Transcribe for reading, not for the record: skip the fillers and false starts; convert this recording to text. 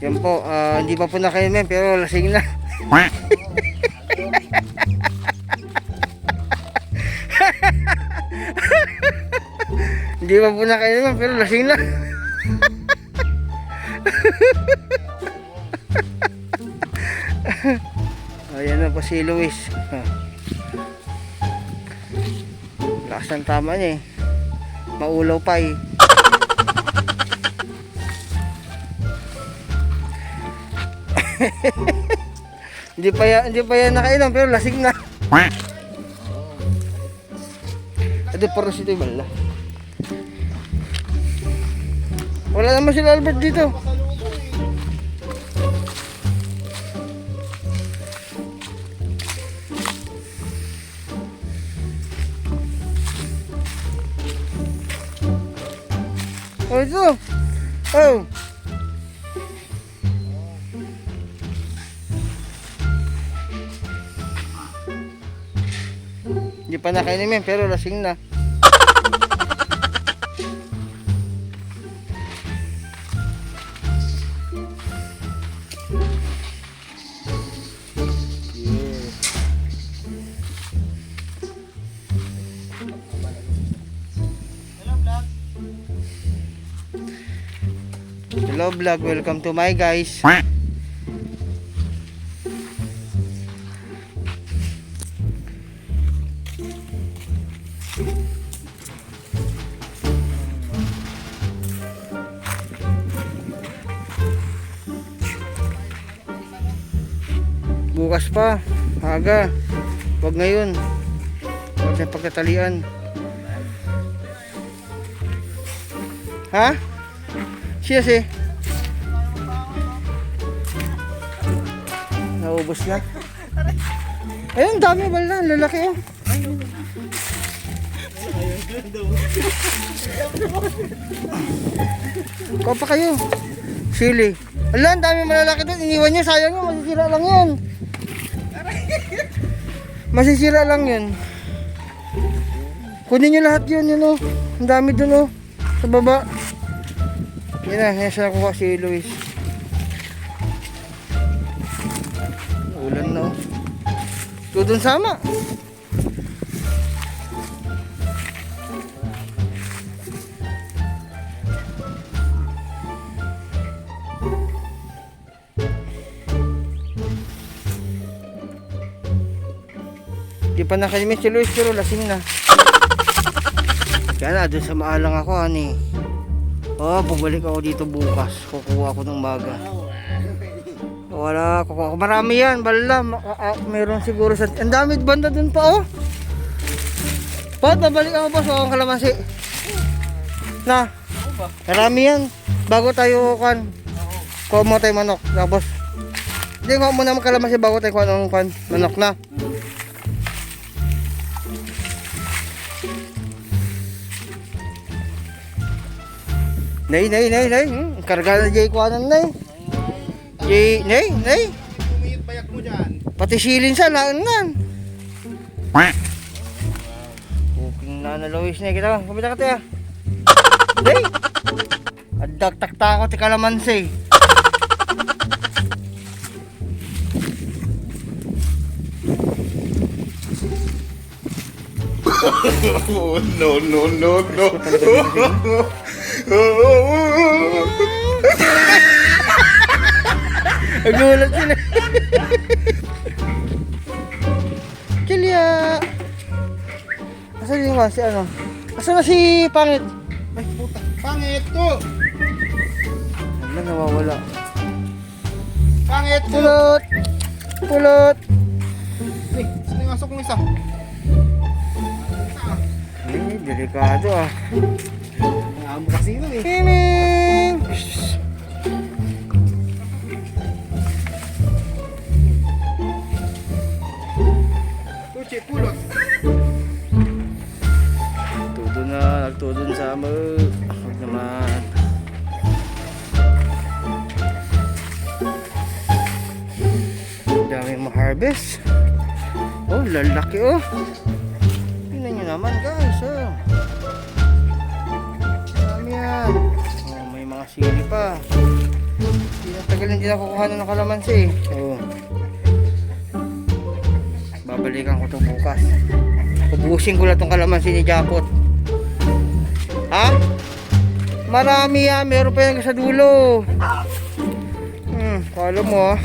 Yan po, hindi pa po nakainom pero lasing na. Hindi pa po nakainom pero lasing na. Ayan na po si Luis. Lakas ng tama niya eh. Maulaw pa eh. Hindi pa yan nakainom pero lasing na. Ito para si Tibala. Wala naman sila Albert dito. Oh, ito. Oh. Hindi pa nakainom yan pero lasing na. Hello vlog, welcome to my guys. Bukas pa, aga. Wag ngayon. Wag na pagkatalian. Ha? Siya si naubos na. Ayun, dami bala, lalaki oh. Kuha pa kayo. Sili. Ala, ang dami malalaki doon. Iniwan niya, sayang yun. Masisira lang yun. Masisira lang yun. Kunin niyo lahat yun, yun oh. Ang dami doon oh. Sa baba. Yan na, yan siya nakuha si Luis. Ulan na oh. Tudun sama. Di pa nakalimit si Luis pero lasing na. Kaya na, doon sa maalang ako ani. Oh, bumalik ako dito bukas. Kukuha ako ng maga. Wala, kukuha ako. Marami yan, bala. Meron siguro sa... Ang dami banda dun pa, oh. Pat, babalik ako ba sa akong kalamansi? Na, marami yan. Bago tayo, kuha mo tayo manok. Tapos, hindi, kuha mo naman kalamansi bago tayo kuha ng manok na. Nay. Karga na Jay kuhanan nay. Jay, nay. Tumiyit bayak mo dyan. Pati silin sa launan. Booking na Luis na kita. Kumita ka tayo. Nay. Adag takta ko ti kalamansi. Oh, no. Nagulat sila. Kilya. Asan yung si ano? Asan na si Pangit? Ay, puta. Pangit ko. Wala, nawawala. Pangit ko. Pulot. Ay, sino yung asok ng isa? Delikado ah. Ang amo kasi ito eh. Himing! Tuchi, pulot. Nagtudon sa amo. Huwag naman. Daming ma-harvest. Oh, lalaki oh. Tingnan nyo naman guys oh. Dami yan. Oh, may mga sili pa. Tagal hindi na kukuha ng kalamansi eh. Oo. Babalikan ko to bukas. Ubusin ko lang tong kalamansi ni Japot. Ha? Marami yan. Meron pa yan sa dulo. Kala mo ah.